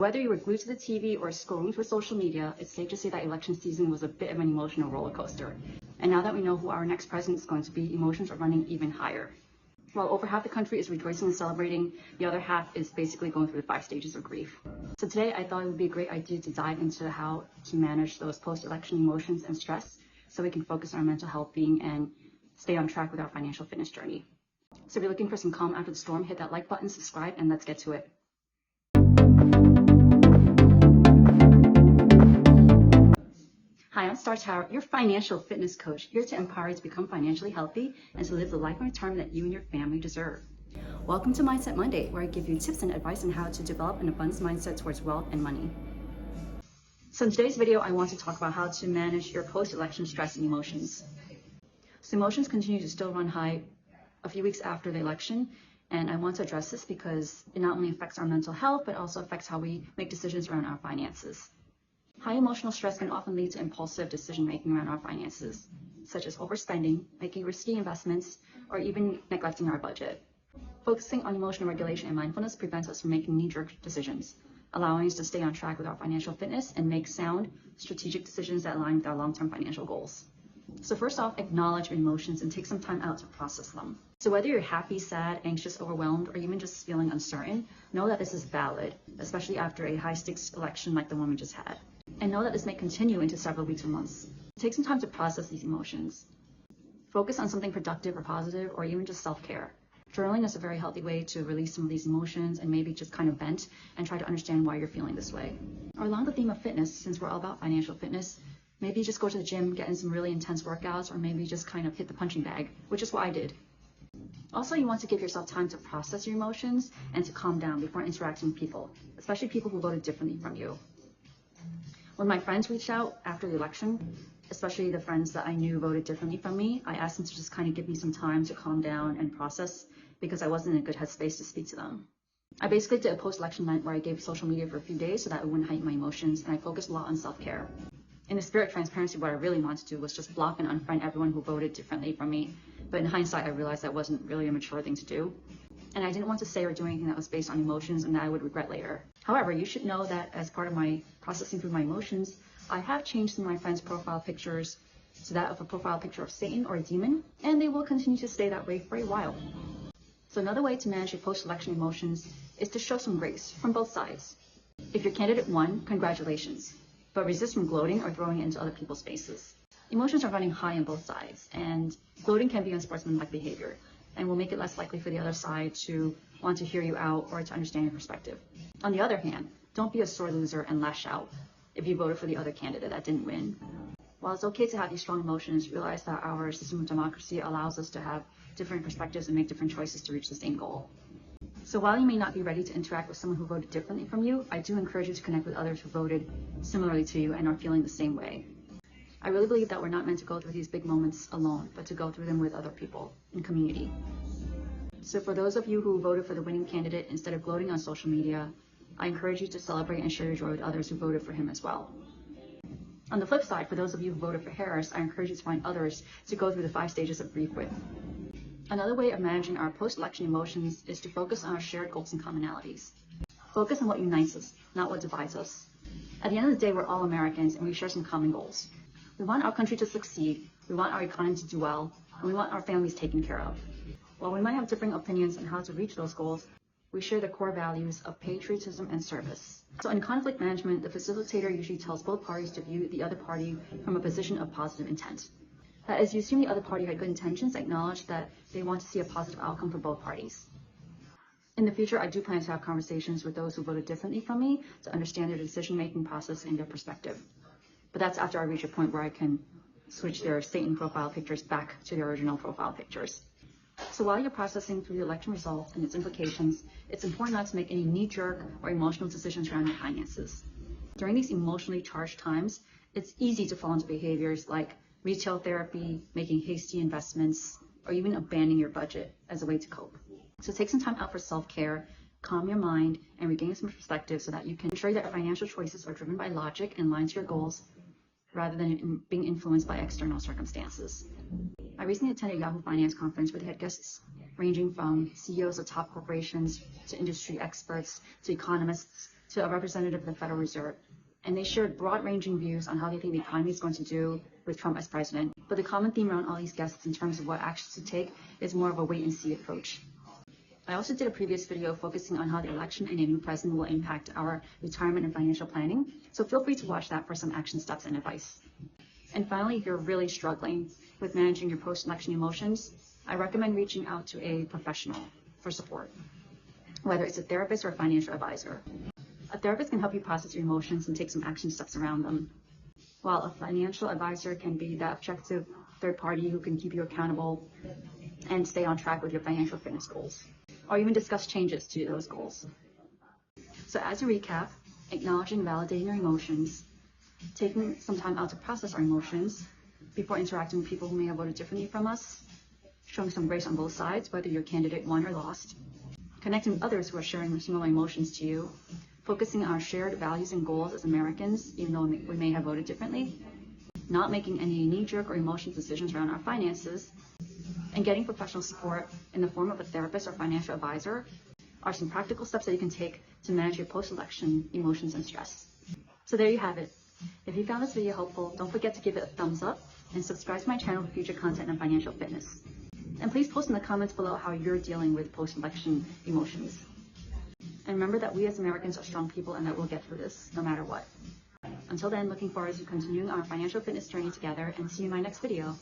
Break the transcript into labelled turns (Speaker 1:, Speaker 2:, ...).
Speaker 1: Whether you were glued to the TV or scrolling through social media, it's safe to say that election season was a bit of an emotional roller coaster. And now that we know who our next president is going to be, emotions are running even higher. While over half the country is rejoicing and celebrating, the other half is basically going through the 5 stages of grief. So today I thought it would be a great idea to dive into how to manage those post-election emotions and stress so we can focus on our mental health being and stay on track with our financial fitness journey. So if you're looking for some calm after the storm, hit that like button, subscribe, and let's get to it. Hi, I'm Star Tower, your financial fitness coach, here to empower you to become financially healthy and to live the life and retirement that you and your family deserve. Welcome to Mindset Monday, where I give you tips and advice on how to develop an abundance mindset towards wealth and money. So in today's video, I want to talk about how to manage your post-election stress and emotions. So emotions continue to still run high a few weeks after the election, and I want to address this because it not only affects our mental health, but also affects how we make decisions around our finances. High emotional stress can often lead to impulsive decision-making around our finances, such as overspending, making risky investments, or even neglecting our budget. Focusing on emotional regulation and mindfulness prevents us from making knee-jerk decisions, allowing us to stay on track with our financial fitness and make sound, strategic decisions that align with our long-term financial goals. So first off, acknowledge your emotions and take some time out to process them. So whether you're happy, sad, anxious, overwhelmed, or even just feeling uncertain, know that this is valid, especially after a high-stakes election like the one we just had. And know that this may continue into several weeks or months. Take some time to process these emotions. Focus on something productive or positive, or even just self-care. Journaling is a very healthy way to release some of these emotions and maybe just kind of vent and try to understand why you're feeling this way. Or along the theme of fitness, since we're all about financial fitness, maybe just go to the gym, get in some really intense workouts, or maybe just kind of hit the punching bag, which is what I did. Also, you want to give yourself time to process your emotions and to calm down before interacting with people, especially people who voted differently from you. When my friends reached out after the election, especially the friends that I knew voted differently from me, I asked them to just kind of give me some time to calm down and process because I wasn't in a good headspace to speak to them. I basically did a post-election night where I gave social media for a few days so that it wouldn't heighten my emotions, and I focused a lot on self-care. In the spirit of transparency, what I really wanted to do was just block and unfriend everyone who voted differently from me. But in hindsight, I realized that wasn't really a mature thing to do. And I didn't want to say or do anything that was based on emotions and that I would regret later. However, you should know that as part of my processing through my emotions, I have changed some of my friends' profile pictures to that of a profile picture of Satan or a demon, and they will continue to stay that way for a while. So another way to manage your post-election emotions is to show some grace from both sides. If your candidate won, congratulations, but resist from gloating or throwing it into other people's faces. Emotions are running high on both sides, and gloating can be unsportsmanlike behavior and will make it less likely for the other side to want to hear you out or to understand your perspective. On the other hand, don't be a sore loser and lash out if you voted for the other candidate that didn't win. While it's okay to have these strong emotions, realize that our system of democracy allows us to have different perspectives and make different choices to reach the same goal. So while you may not be ready to interact with someone who voted differently from you, I do encourage you to connect with others who voted similarly to you and are feeling the same way. I really believe that we're not meant to go through these big moments alone, but to go through them with other people in community. So for those of you who voted for the winning candidate, instead of gloating on social media, I encourage you to celebrate and share your joy with others who voted for him as well. On the flip side, for those of you who voted for Harris, I encourage you to find others to go through the 5 stages of grief with. Another way of managing our post-election emotions is to focus on our shared goals and commonalities. Focus on what unites us, not what divides us. At the end of the day, we're all Americans and we share some common goals. We want our country to succeed, we want our economy to do well, and we want our families taken care of. While we might have differing opinions on how to reach those goals, we share the core values of patriotism and service. So in conflict management, the facilitator usually tells both parties to view the other party from a position of positive intent. That is, you assume the other party had good intentions, acknowledge that they want to see a positive outcome for both parties. In the future, I do plan to have conversations with those who voted differently from me to understand their decision-making process and their perspective. But that's after I reach a point where I can switch their Satan profile pictures back to their original profile pictures. So while you're processing through the election results and its implications, it's important not to make any knee-jerk or emotional decisions around your finances. During these emotionally charged times, it's easy to fall into behaviors like retail therapy, making hasty investments, or even abandoning your budget as a way to cope. So take some time out for self-care, calm your mind, and regain some perspective so that you can ensure that your financial choices are driven by logic and aligned to your goals rather than being influenced by external circumstances. I recently attended a Yahoo Finance conference where they had guests ranging from CEOs of top corporations to industry experts to economists to a representative of the Federal Reserve, and they shared broad-ranging views on how they think the economy is going to do with Trump as president. But the common theme around all these guests in terms of what actions to take is more of a wait-and-see approach. I also did a previous video focusing on how the election and a new president will impact our retirement and financial planning, so feel free to watch that for some action steps and advice. And finally, if you're really struggling with managing your post-election emotions, I recommend reaching out to a professional for support, whether it's a therapist or a financial advisor. A therapist can help you process your emotions and take some action steps around them, while a financial advisor can be that objective third party who can keep you accountable and stay on track with your financial fitness goals, or even discuss changes to those goals. So as a recap, acknowledging and validating your emotions, taking some time out to process our emotions before interacting with people who may have voted differently from us, showing some grace on both sides, whether your candidate won or lost, connecting with others who are sharing similar emotions to you, focusing on our shared values and goals as Americans, even though we may have voted differently, not making any knee-jerk or emotional decisions around our finances, and getting professional support in the form of a therapist or financial advisor are some practical steps that you can take to manage your post-election emotions and stress. So there you have it. If you found this video helpful, don't forget to give it a thumbs up and subscribe to my channel for future content on financial fitness. And please post in the comments below how you're dealing with post-election emotions. And remember that we as Americans are strong people and that we'll get through this no matter what. Until then, looking forward to continuing our financial fitness journey together, and see you in my next video.